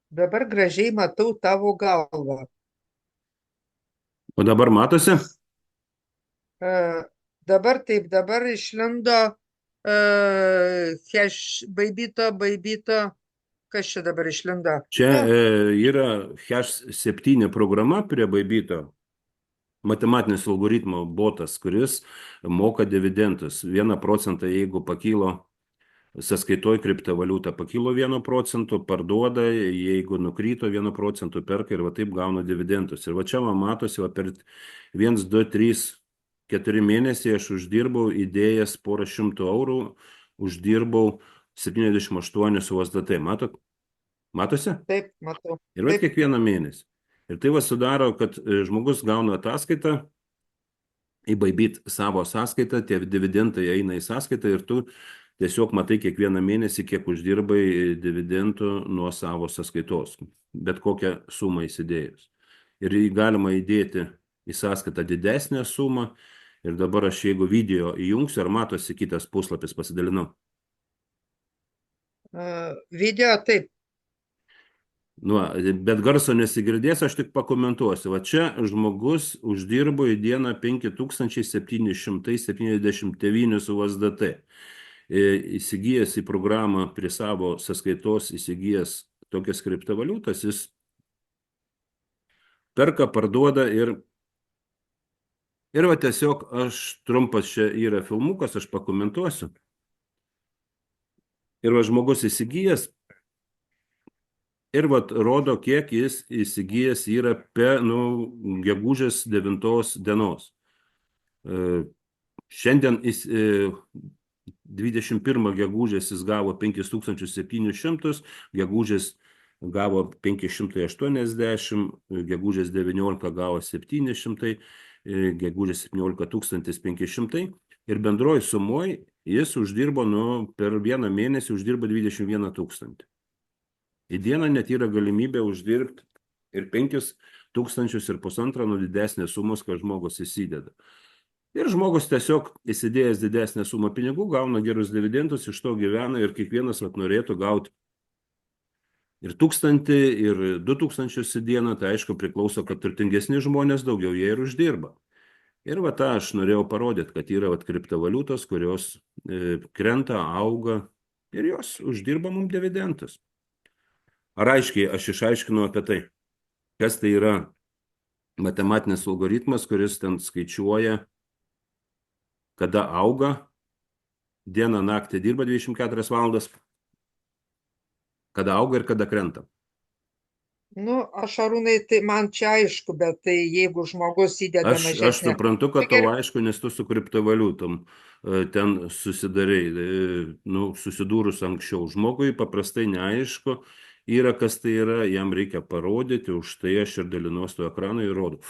Dabar gražiai matau tavo galvą. O dabar matosi? E, dabar išlindo baibyto. Kas čia dabar išlindo? Čia Nu, yra Hash 7 programa prie Bybito, matematinis algoritmo botas, kuris moka dividendus. 1% jeigu pakilo sąskaitoj kriptovaliuta, pakilo 1%, parduoda, jeigu nukrito 1% perka ir va taip gauna dividendus. Ir va čia man matosi, va per 1, 2, 3, 4 mėnesiai aš uždirbau įdėjęs porą šimtų eurų, uždirbau 78 USDT. Matosi? taip, matau. Ir vat Taip. kiekvieną mėnesį. Ir tai va sudaro, kad žmogus gauna ataskaitą, į Bybit savo sąskaitą, tie dividendai eina į sąskaitą ir tu tiesiog matai kiekvieną mėnesį, kiek uždirbai dividendų nuo savo sąskaitos, bet kokią sumą įsidėjus. Ir jį galima įdėti į sąskaitą didesnę sumą. Ir dabar aš jeigu video įjungsiu, ar matosi kitas puslapis, pasidalinau. Video, taip. Nu, bet garso nesigirdės, aš tik pakomentuosiu. Va čia žmogus uždirbo į dieną 5779 USDT. Įsigijęs į programą prie savo sąskaitos, įsigijęs tokias kriptovaliutas, jis perka, parduoda ir va tiesiog trumpas čia yra filmukas, aš pakomentuosiu. Ir va žmogus įsigijęs, ir vat rodo, kiek jis įsigijęs yra gegužės 9 dienos. Šiandien 21 gegužės jis gavo 5700, gegužės gavo 580, gegužės 19 gavo 700, gegužės 17 500 ir bendroji sumoj jis uždirbo, per vieną mėnesį uždirbo 21 000. Į dieną net yra galimybė uždirbti ir 5 000 ir pusantro didesnės sumos, kad žmogus įsideda. Ir žmogus tiesiog įsidėjęs didesnę sumą pinigų, gauna gerus dividendus, iš to gyvena ir kiekvienas norėtų gauti ir 1000, ir 2000 į dieną, tai aišku priklauso, kad turtingesni žmonės daugiau jie ir uždirba. Ir va tą aš norėjau parodyti, kad yra kriptovaliutos, kurios krenta, auga ir jos uždirba mums dividendus. Ar aiškiai aš išaiškinau apie tai, kas tai yra matematinis algoritmas, kuris ten skaičiuoja, kada auga, dieną naktį dirba 24 valandas, kada auga ir kada krenta. Nu, aš Arūnai, tai man čia aišku, bet tai jeigu žmogus įdeda Aš mažesnę. suprantu, Tai kad tau gerai. aišku, nes tu su kriptovaliutom ten susidarei, susidūrus anksčiau. Žmogui paprastai neaišku yra, kas tai yra, jam reikia parodyti, už tai aš ir dalinuosi to ekraną ir rodau.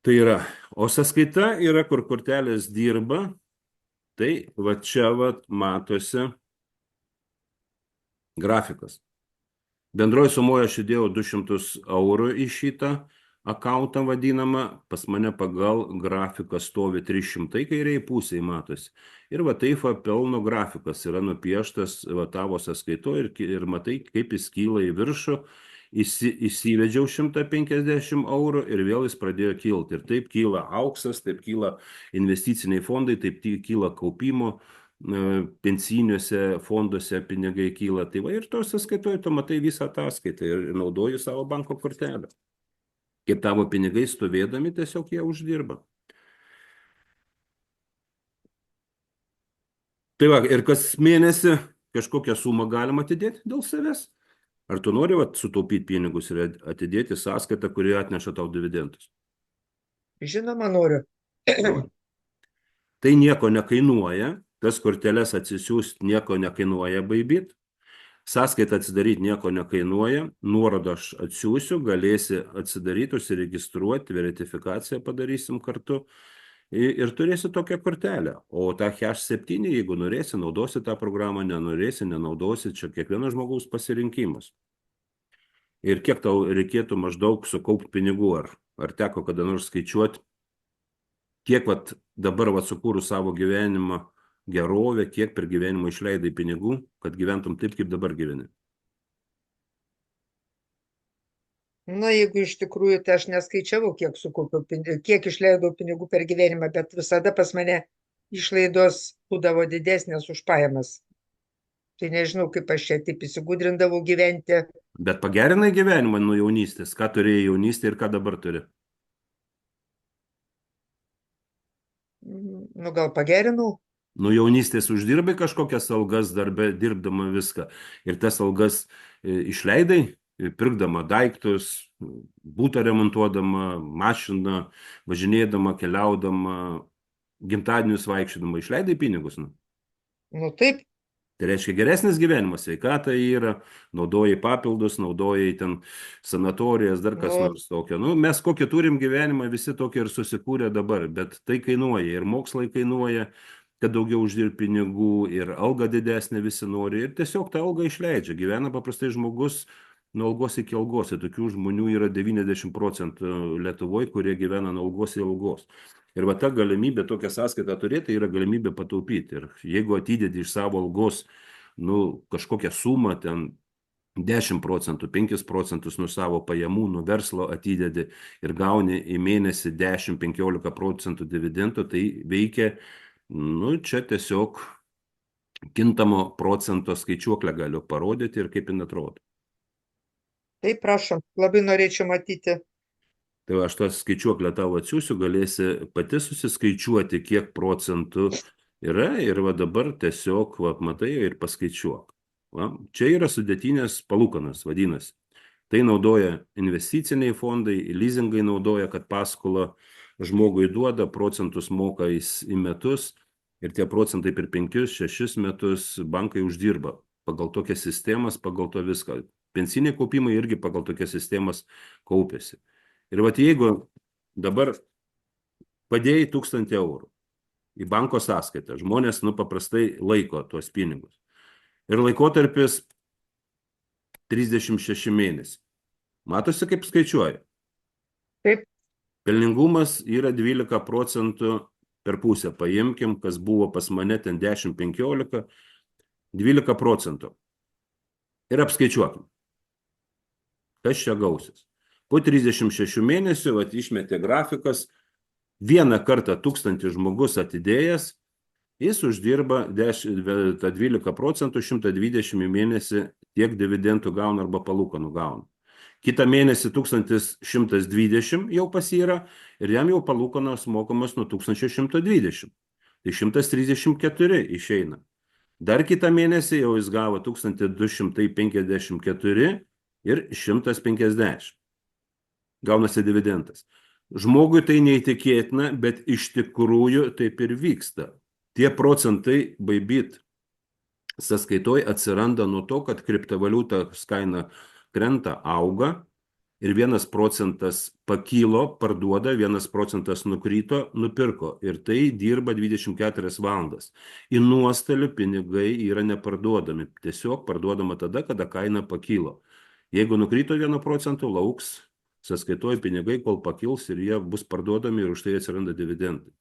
Tai yra, o sąskaita yra, kur kortelės dirba, tai va čia va matosi grafikas. Bendroji sumoje aš įdėjau 200 eurų į šitą akauntą vadinamą, pas mane pagal grafiką stovi 300, kairiai pusėje matosi. Ir va taip pelno grafikas yra nupieštas tavo sąskaitoje ir matai, kaip jis kyla į viršų. Įsivedžiau 150 eurų ir vėl jis pradėjo kilti. Ir taip kyla auksas, taip kyla investiciniai fondai, taip kyla kaupimo pensiniuose fonduose pinigai kyla. Tai va ir to sąskaitoje tu matai visą ataskaitą ir naudoji savo banko kortelę. Kaip tavo pinigai stovėdami tiesiog jie uždirba. Tai va, ir kas mėnesį kažkokią sumą galima atidėti dėl savęs. Ar tu nori sutaupyti pinigus ir atidėti sąskaitą, kuri atneša tau dividendus? Žinoma, noriu. Nori. Tai nieko nekainuoja, tas korteles atsisiųsti nieko nekainuoja Bybit, sąskaitą atsidaryti nieko nekainuoja, nuorodą aš atsiųsiu, galėsi atsidaryti, užsiregistruoti, verifikaciją padarysim kartu ir turėsi tokią kortelę. O tą Hash 7, jeigu norėsi, naudosi tą programą, nenorėsi, nenaudosi, čia kiekvieno žmogaus pasirinkimas. Ir kiek tau reikėtų maždaug sukaupti pinigų, ar teko kada nors skaičiuoti, kiek dabar sukūrus savo gyvenimą gerovę, kiek per gyvenimą išleidai pinigų, kad gyventum taip, kaip dabar gyveni. Na, jeigu iš tikrųjų, tai aš neskaičiavau, kiek sukaupiau, kiek išleidau pinigų per gyvenimą, bet visada pas mane išlaidos būdavo didesnės už pajamas. Tai nežinau, kaip aš čia taip įsigudrindavau gyventi. Bet pagerinai gyvenimą nuo jaunystės. Ką turėjai jaunystė ir ką dabar turi? Nu, gal pagerinau? Nuo jaunystės uždirbai kažkokias algas darbe, dirbdama viską. Ir tas algas išleidai, pirkdama daiktus, būtą remontuodama, mašiną, važinėdama, keliaudama, gimtadienius vaikščiodama. Išleidai pinigus. Nu. Nu, taip. Tai reiškia geresnis gyvenimas, sveikata yra, naudojai papildus, naudojai ten sanatorijas, dar kas Nu, nors tokio. Nu, mes kokį turim gyvenimą, visi tokie ir susikūrė dabar, bet tai kainuoja ir mokslai kainuoja, kad daugiau uždirb pinigų ir alga didesnė visi nori ir tiesiog tą algą išleidžia. Gyvena paprastai žmogus nuo algos iki algos. Ir tokių žmonių yra 90% Lietuvoje, kurie gyvena nuo algos iki algos. Ir va ta galimybė tokią sąskaitą turėti yra galimybė pataupyti. Ir jeigu atidedi iš savo algos kažkokią sumą, ten 10%, 5% nuo savo pajamų, nuo verslo atidedi ir gauni į mėnesį 10-15% dividendų, tai veikia, čia tiesiog kintamo procento skaičiuoklę galiu parodyti ir kaip jin atrodo. taip, prašom, labai norėčiau matyti. Tai aš tą skaičiuoklę tavo atsiųsiu, galėsi pati susiskaičiuoti, kiek procentų yra ir va dabar tiesiog, matai, ir paskaičiuok. Va, čia yra sudėtinės palūkanos, vadinasi. Tai naudoja investiciniai fondai, leasingai naudoja, kad paskolą žmogui duoda, procentus moka į metus ir tie procentai per 5-6 metus bankai uždirba pagal tokias sistemas, pagal to viską. Pensiniai kaupimai irgi pagal tokias sistemas kaupiasi. Ir vat jeigu dabar padėjai 1000 eurų į banko sąskaitą, žmonės paprastai laiko tuos pinigus. Ir laikotarpis 36 mėnesiai. Matosi, kaip skaičiuoja? Taip. Pelningumas yra 12% per pusę. Paimkim, kas buvo pas mane ten 10-15, 12%. Ir apskaičiuokim. Kas čia gausis? Po 36 mėnesių išmetė grafikas, vieną kartą 1000 žmogus atidėjęs, jis uždirba 12%, 120 į mėnesį tiek dividendų gauna arba palūkanų gauna. Kitą mėnesį 1120 jau pas yra ir jam jau palūkanos mokamos nuo 1120. Tai 134 išeina. Dar kitą mėnesį jau jis gavo 1254 ir 150. Gaunasi dividendas. Žmogui tai neįtikėtina, bet iš tikrųjų taip ir vyksta. Tie procentai Bybit sąskaitoj atsiranda nuo to, kad kriptovaliutos kaina krenta, auga ir 1% pakilo, parduoda, 1% nukrito, nupirko. Ir tai dirba 24 valandas. Į nuostolių pinigai yra neparduodami. Tiesiog parduodama tada, kada kaina pakilo. Jeigu nukrito 1%, lauks sąskaitoj pinigai, kol pakils ir jie bus parduodami ir už tai atsiranda dividendai.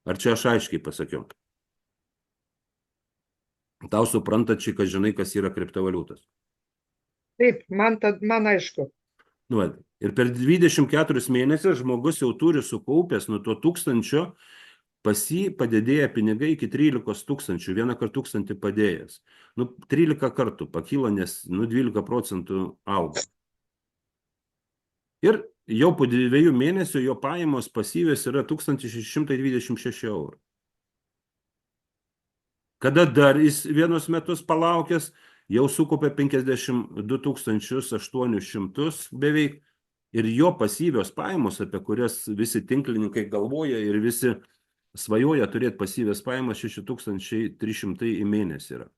Ar čia aš aiškiai pasakiau? Tau suprantačiai, kad žinai, kas yra kriptovaliutos? Taip, man aišku. Ir per 24 mėnesius žmogus jau turi sukaupęs nuo to 1000, pas jį padidėja pinigai iki 13 000, vieną kartą 1000 padėjęs. 13 kartų pakyla, nes 12% auga. Ir jau po 2 mėnesių jo pajamos pasyvės yra 1626 eurų. Kada dar jis vienus metus palaukęs, jau sukaupė 52 800 beveik ir jo pasyvios pajamos, apie kurias visi tinklininkai galvoja ir visi svajoja turėti pasyvės pajamas 6300 į mėnesį yra.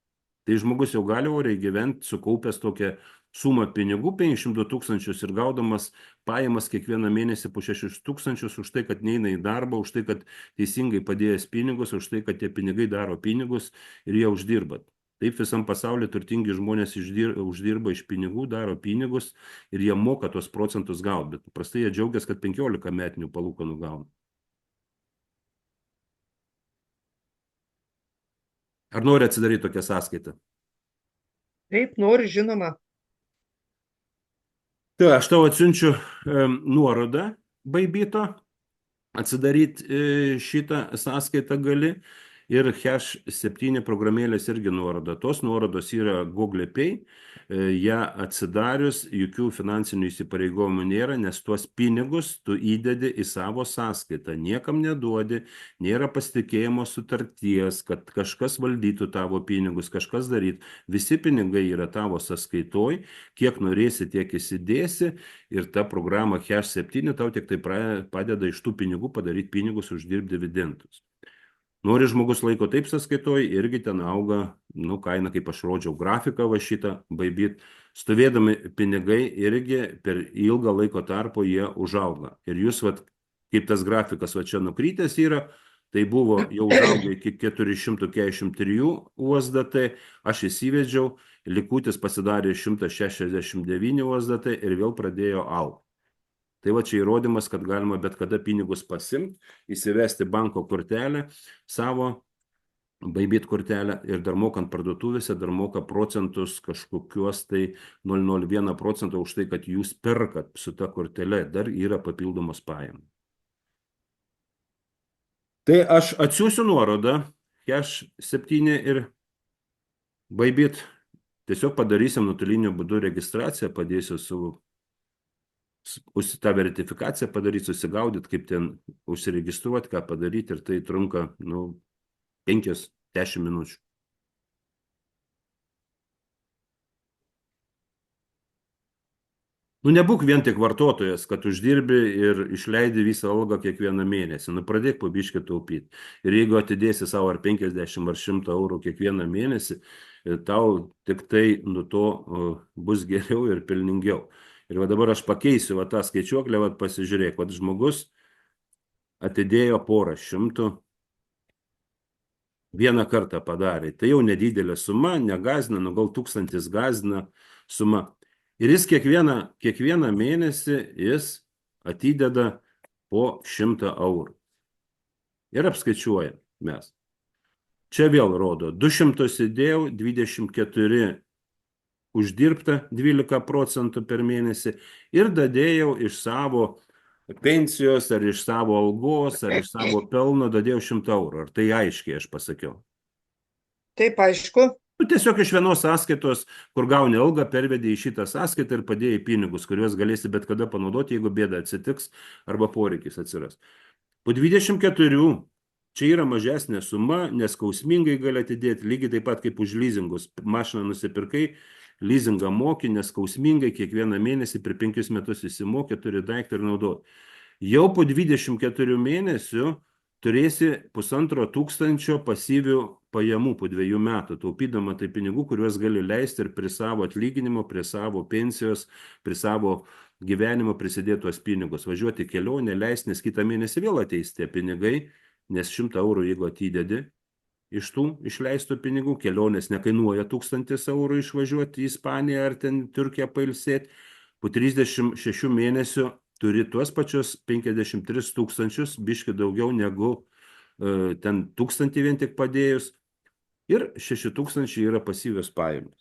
Tai žmogus jau gali oriai gyventi, sukaupęs tokią sumą pinigų 502 000 ir gaudamas pajamas kiekvieną mėnesį po 6 000 už tai, kad neina į darbą, už tai, kad teisingai padėjęs pinigus, už tai, kad tie pinigai daro pinigus ir jie uždirba. Taip visam pasaulyje turtingi žmonės uždirba iš pinigų, daro pinigus ir jie moka tos procentus gauti, bet paprastai jie džiaugiasi, kad 15 metinių palūkanų gauna. Ar nori atsidaryti tokią sąskaitą? Taip, noriu, žinoma. Tai aš tau atsiunčiu nuorodą Bybito, atsidaryti šitą sąskaitą gali. Ir Hash7 programėlės irgi nuoroda. Tos nuorodos yra Google Pay. Ja atsidarius, jokių finansinių įsipareigojimų nėra, nes tuos pinigus tu įdedi į savo sąskaitą. Niekam neduodi, nėra pasitikėjimo sutarties, kad kažkas valdytų tavo pinigus, kažkas darytų. Visi pinigai yra tavo sąskaitoj, kiek norėsi, tiek įsidėsi. Ir ta programa Hash7 tau tik tai padeda iš tų pinigų padaryti pinigus, uždirbti dividendus. Nori žmogus laiko taip sąskaitoj, irgi ten auga, kaina, kaip aš rodžiau, grafiką va šitą, Bybit. Stovėdami pinigai irgi per ilgą laiko tarpo jie užauga. Ir jūs, kaip tas grafikas čia nukrytęs yra, tai buvo jau užaugę iki 443 USDT, aš įsivedžiau, likutis pasidarė 169 USDT ir vėl pradėjo augti. Tai va čia įrodymas, kad galima bet kada pinigus pasimti, įsivesti banko kortelę, savo Bybit kortelę ir dar mokant parduotuvėse, dar moka procentus kažkokios tai 0,01% už tai, kad jūs perkat su ta kortelė, dar yra papildomos pajamos. Tai aš atsiųsiu nuorodą, Hash7 ir Bybit. Tiesiog padarysim nuotoliniu būdu registraciją, padėsiu tą vertifikaciją padaryti, susigaudyti, kaip ten užsiregistruoti, ką padaryti, ir tai trunka 5-10 minučių. Nebūk vien tik vartotojas, kad uždirbi ir išleidi visą algą kiekvieną mėnesį. Pradėk po biškį taupyti. Ir jeigu atidėsi savo ar 50 ar 100 eurų kiekvieną mėnesį, tau tik tai nuo to bus geriau ir pelningiau. Ir dabar aš pakeisiu tą skaičiuoklę, pasižiūrėk, žmogus atidėjo porą šimtų, vieną kartą padarė. Tai jau nedidelė suma, negazina, gal 1000 gazina suma. Ir jis kiekvieną mėnesį jis atideda po 100 eurų. Ir apskaičiuoja mes. Čia vėl rodo, 200 įdėjau, 24 uždirbta, 12% per mėnesį, ir dadėjau iš savo pensijos, ar iš savo algos, ar iš savo pelno, dadėjau 100 eurų. Ar tai aiškiai aš pasakiau? Taip, aišku. Tiesiog iš vienos sąskaitos, kur gauni algą, pervedė į šitą sąskaitą ir padėjai pinigus, kuriuos galėsi bet kada panaudoti, jeigu bėda atsitiks arba poreikis atsiras. Po 24 čia yra mažesnė suma, neskausmingai gali atidėti, lygiai taip pat kaip už leasingus. Mašiną nusipirkai, leasingą moki, neskausmingai, kiekvieną mėnesį per 5 metus įsimokė, turi daiktą ir naudoti. Jau po 24 mėnesių turėsi 1500 pasyvių pajamų po 2 metų, taupydama tai pinigų, kuriuos gali leisti ir prie savo atlyginimo, prie savo pensijos, prie savo gyvenimo prisidėti tuos pinigus. Važiuoti kelionę, leisti, nes kitą mėnesį vėl ateis tie pinigai, nes 100 eurų jeigu atidedi iš tų išleistų pinigų, kelionės nekainuoja 1000 eurų išvažiuoti į Ispaniją ar ten Turkiją pailsėti, po 36 mėnesių turi tuos pačius 53 000, biški daugiau negu ten 1000 vien tik padėjus, ir 6000 yra pasyvios pajamos.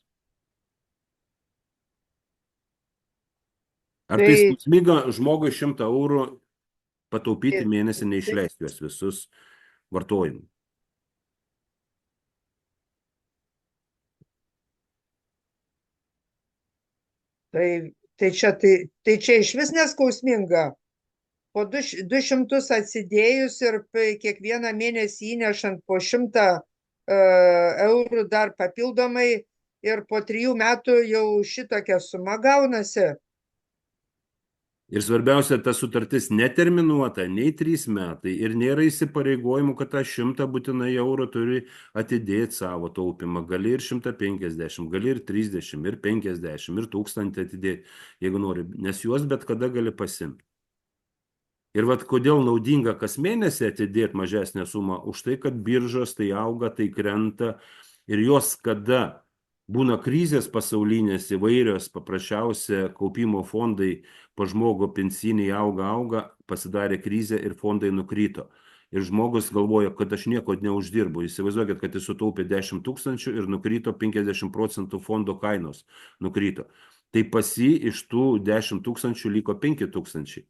Ar tai skausminga žmogui 100 eurų pataupyti mėnesį, neišleisti juos visus vartojimui? Tai čia iš vis neskausminga. Po 200 atsidėjus ir kiekvieną mėnesį įnešant po 100 eurų dar papildomai, ir po 3 metų jau šitokia suma gaunasi. Ir svarbiausia, ta sutartis neterminuota, nei 3 metai, ir nėra įsipareigojimų, kad tą 100 būtinai eurų turi atidėti savo taupimą. Gali ir 150, gali ir 30, ir 50, ir 1000 atidėti, jeigu nori, nes juos bet kada gali pasimti. Ir kodėl naudinga kas mėnesį atidėti mažesnę sumą? Už tai, kad biržos tai auga, tai krenta, ir jos kada būna krizės pasaulinės įvairios, paprasčiausia kaupimo fondai po žmogo pensiniai auga, pasidarė krizė ir fondai nukrito. Ir žmogus galvoja, kad aš nieko neuždirbu. Įsivaizduokit, kad jis sutaupė 10 000 ir nukrito 50% fondo kainos. Nukrito. tai pas jį iš tų 10 tūkstančių liko 5 tūkstančiai.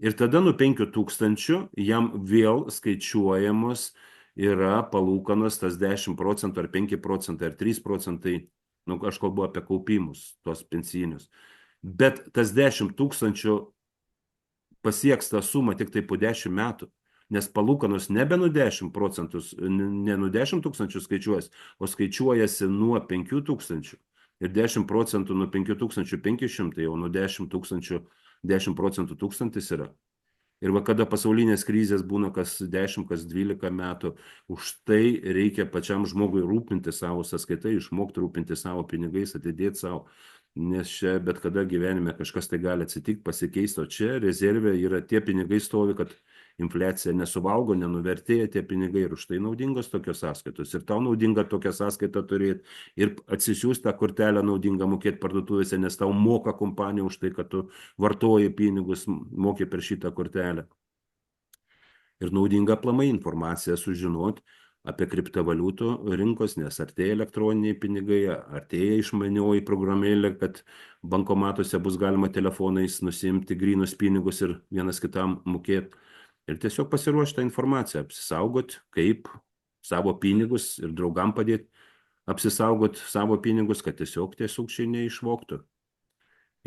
Ir tada nuo 5 tūkstančių jam vėl skaičiuojamos yra palūkanos tas 10% ar 5% ar 3%, nu, aš kalbu apie kaupimus, tos pensinius. Bet tas 10 tūkstančių pasieks tą sumą tik tai po 10 metų, nes palūkanos nebe nuo 10%, ne nuo 10 tūkstančių skaičiuojas, o skaičiuojasi nuo 5 tūkstančių. Ir 10% nuo 5500, jau nuo 10 tūkstančių 10% tūkstantis yra. Ir va kada pasaulinės krizės būna kas 10, kas 12 metų, už tai reikia pačiam žmogui rūpinti savo sąskaitą, išmokti rūpinti savo pinigais, atidėti savo, nes čia bet kada gyvenime kažkas tai gali atsitikti, pasikeisti, o čia rezervė yra tie pinigai stovi, kad infliacija nesuvalgo, nenuvertėja tie pinigai ir už tai naudingos tokios sąskaitos. Ir tau naudinga tokią sąskaitą turėti ir atsisiųsti tą kortelę naudingą mokėti parduotuvėse, nes tau moka kompanija už tai, kad tu vartoji pinigus, moki per šitą kortelę. Ir naudinga aplamai informacija sužinoti apie kriptovaliutų rinkos, nes artėja elektroniniai pinigai, artėja išmanioji programėlė, kad bankomatuose bus galima telefonais nusimti grynus pinigus ir vienas kitam mokėti. Ir tiesiog pasiruošti tą informaciją, apsisaugot, kaip savo pinigus ir draugam padėti apsisaugot savo pinigus, kad tiesiog tie sukčiai neišvogtų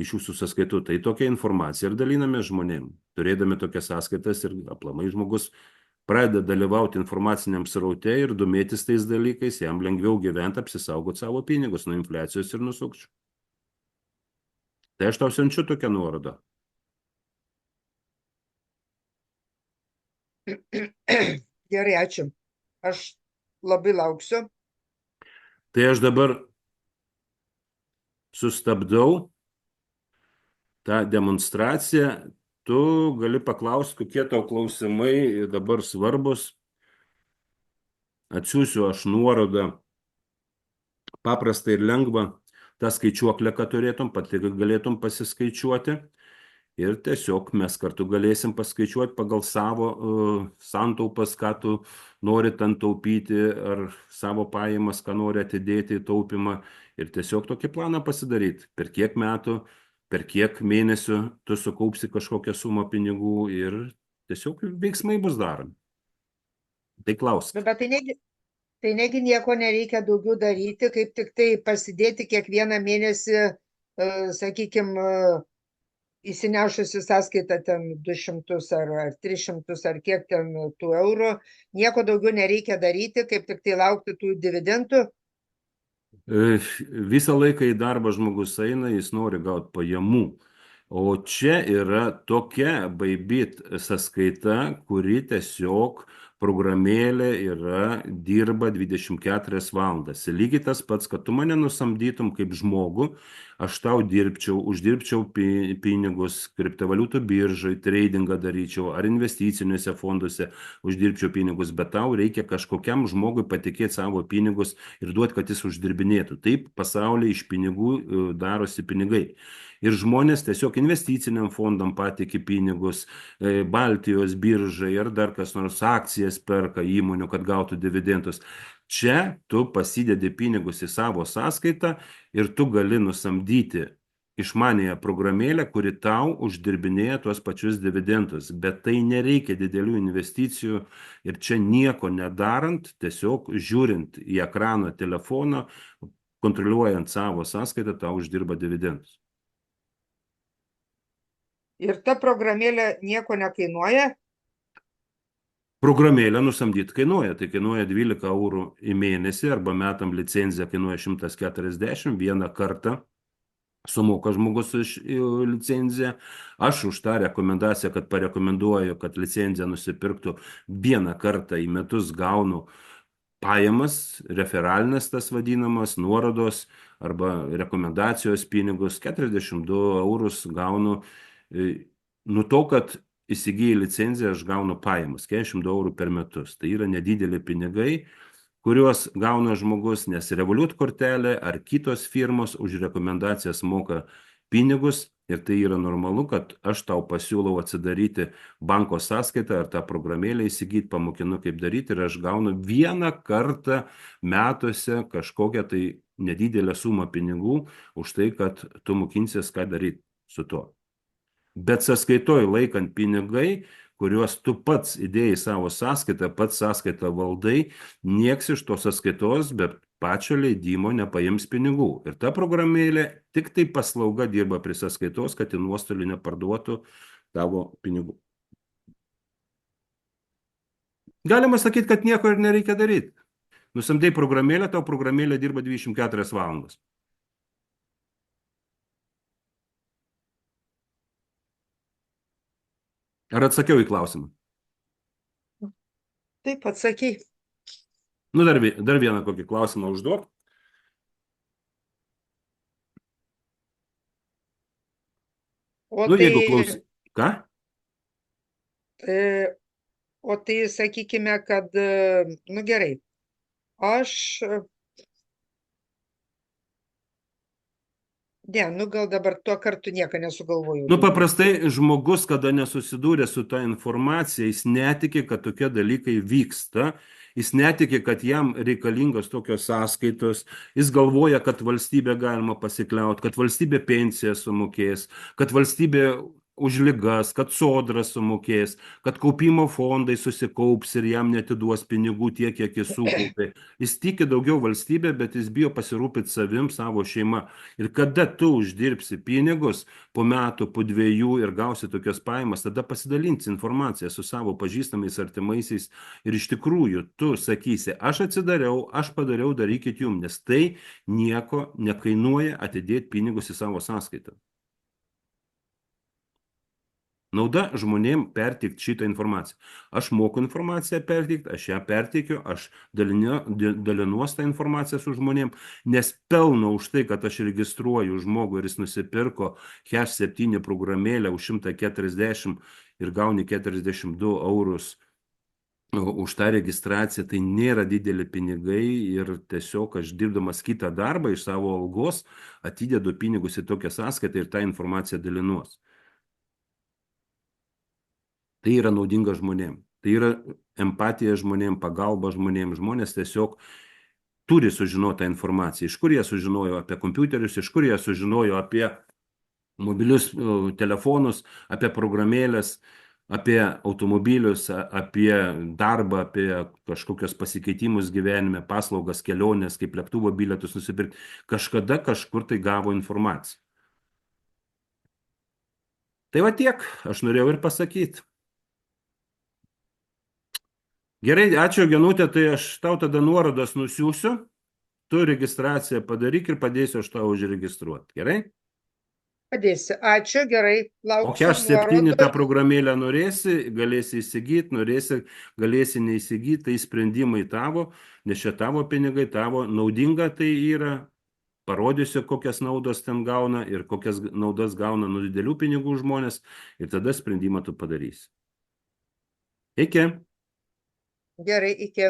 iš jūsų sąskaitų. Tai tokia informacija ir daliname žmonėm. Turėdami tokias sąskaitas ir aplamai žmogus pradeda dalyvauti informaciniam sraute ir domėtis tais dalykais, jam lengviau gyventi, apsisaugot savo pinigus nuo infliacijos ir nuo sukčių. Tai aš tau siunčiu tokią nuorodą. Gerai, ačiū. Aš labai lauksiu. Tai aš dabar sustabdau tą demonstraciją. Tu gali paklausti, kokie tau klausimai dabar svarbus. Atsiųsiu aš nuorodą paprastą ir lengvą, tą skaičiuoklę, kad turėtum, pati galėtum pasiskaičiuoti. Ir tiesiog mes kartu galėsim paskaičiuoti pagal savo santaupas, ką tu nori ten taupyti, ar savo pajamas, ką nori atidėti į taupimą. Ir tiesiog tokį planą pasidaryti, per kiek metų, per kiek mėnesių tu sukaupsi kažkokią sumą pinigų ir tiesiog veiksmai bus daromi. Tai klausk. Bet tai negi nieko nereikia daugiau daryti, kaip tik tai pasidėti kiekvieną mėnesį, sakykime, įsinešusi sąskaitą ten 200 ar 300 ar kiek ten tų eurų, nieko daugiau nereikia daryti, kaip tik tai laukti tų dividendų. Visą laiką į darbą žmogus eina, jis nori gauti pajamų. O čia yra tokia Bybit sąskaita, kuri tiesiog programėlė dirba 24 valandas. Lygiai tas pats, kad tu mane nusamdytum kaip žmogų, aš tau dirbčiau, uždirbčiau pinigus, kriptovaliutų biržai, tradingą daryčiau, ar investiciniuose fonduose uždirbčiau pinigus, bet tau reikia kažkokiam žmogui patikėti savo pinigus ir duoti, kad jis uždirbinėtų. Taip pasaulyje iš pinigų darosi pinigai. Ir žmonės tiesiog investiciniam fondam patikė pinigus, Baltijos biržai ar dar kas nors akcijas perka įmonių, kad gautų dividendus. Čia tu pasidedi pinigus į savo sąskaitą ir tu gali nusamdyti išmanėją programėlę, kuri tau uždirbinėja tuos pačius dividendus. Bet tai nereikia didelių investicijų ir čia nieko nedarant, tiesiog žiūrint į ekraną telefono, kontroliuojant savo sąskaitą, tau uždirba dividendus. Ir ta programėlė nieko nekainuoja? Programėlę nusamdyti kainuoja, tai kainuoja 12 eurų į mėnesį arba metam licencija kainuoja 140, vieną kartą sumoka žmogus už licenciją. Aš už tą rekomendaciją, kad parekomenduoju, kad licenciją nusipirktų vieną kartą į metus, gaunu pajamas, referalinės tas vadinamas, nuorodos arba rekomendacijos pinigus, 42 eurus gaunu. Nuo to, kad įsigyjai licenciją, aš gaunu pajamas, 42 eurų per metus. Tai yra nedideli pinigai, kuriuos gauna žmogus, nes Revolut kortelė ar kitos firmos už rekomendacijas moka pinigus ir tai yra normalu, kad aš tau pasiūlau atsidaryti banko sąskaitą ar tą programėlę įsigyti, pamokinu kaip daryti ir aš gaunu vieną kartą metuose kažkokią tai nedidelę sumą pinigų už tai, kad tu mokinsies, ką daryti su tuo. Bet sąskaitoj laikant pinigai, kuriuos tu pats įdėjai savo sąskaitą, pats sąskaitą valdai, nieks iš tos sąskaitos, bet pačio leidimo nepaims pinigų. Ir ta programėlė tik tai paslauga dirba prie sąskaitos, kad į nuostolį neparduotų tavo pinigų. Galima sakyti, kad nieko ir nereikia daryti. Nusamdai programėlę, tau programėlė dirba 24 valandas. Ar atsakiau į klausimą? Taip, atsakei. Nu, dar vieną kokį klausimą užduok. O Nu, tai, jeigu klausai. Ką? o tai sakykime, kad, nu gerai, aš, ne, nu gal dabar tuo kartu nieko nesugalvoju. Nu, paprastai žmogus, kada nesusidūrė su ta informacija, jis netiki, kad tokie dalykai vyksta, jis netiki, kad jam reikalingos tokios sąskaitos, jis galvoja, kad valstybė galima pasikliauti, kad valstybė pensiją sumokės, kad valstybė už ligas, kad sodra sumokės, kad kaupimo fondai susikaups ir jam netiduos pinigų tiek, kiek jis sukaupė. Jis tiki daugiau valstybė, bet jis bijo pasirūpinti savim, savo šeima. Ir kada tu uždirbsi pinigus po metų, po 2 ir gausi tokias pajamas, tada pasidalinsi informaciją su savo pažįstamais, artimaisiais ir iš tikrųjų tu sakysi, aš atsidariau, aš padariau, darykit jum, nes tai nieko nekainuoja atidėti pinigus į savo sąskaitą. Nauda žmonėm perteikti šitą informaciją. Aš moku informaciją perteikti, aš ją perteikiu, aš dalinuos tą informaciją su žmonėm, nes pelno už tai, kad aš registruoju žmogų ir jis nusipirko Hash7 programėlę už 140 ir gauni 42 eurus už tą registraciją, tai nėra dideli pinigai ir tiesiog aš dirbdamas kitą darbą iš savo algos atidedu pinigus į tokią sąskaitą ir tą informaciją dalinuos. Tai yra naudinga žmonėm. Tai yra empatija žmonėm, pagalba žmonėm. Žmonės tiesiog turi sužinoti tą informaciją. Iš kur jie sužinojo apie kompiuterius, iš kur jie sužinojo apie mobilius telefonus, apie programėlės, apie automobilius, apie darbą, apie kažkokios pasikeitimus gyvenime, paslaugas, kelionės, kaip lėktuvo bilietus nusipirkti. Kažkada kažkur tai gavo informaciją. Tai va tiek, aš norėjau ir pasakyti. Gerai, ačiū Genutė, tai aš tau tada nuorodas nusiųsiu, tu registraciją padaryk ir padėsiu aš tau užregistruoti, gerai? Padėsiu, ačiū, gerai, O lauksiu Hash7 tą nuorodų. programėlę norėsi, galėsi įsigyti, galėsi neįsigyti, tai sprendimai tavo, nes čia tavo pinigai, tavo naudinga tai yra, parodysiu, kokias naudos ten gauna ir kokias naudas gauna nuo didelių pinigų žmonės ir tada sprendimą tu padarysi. Iki. Gerai, iki.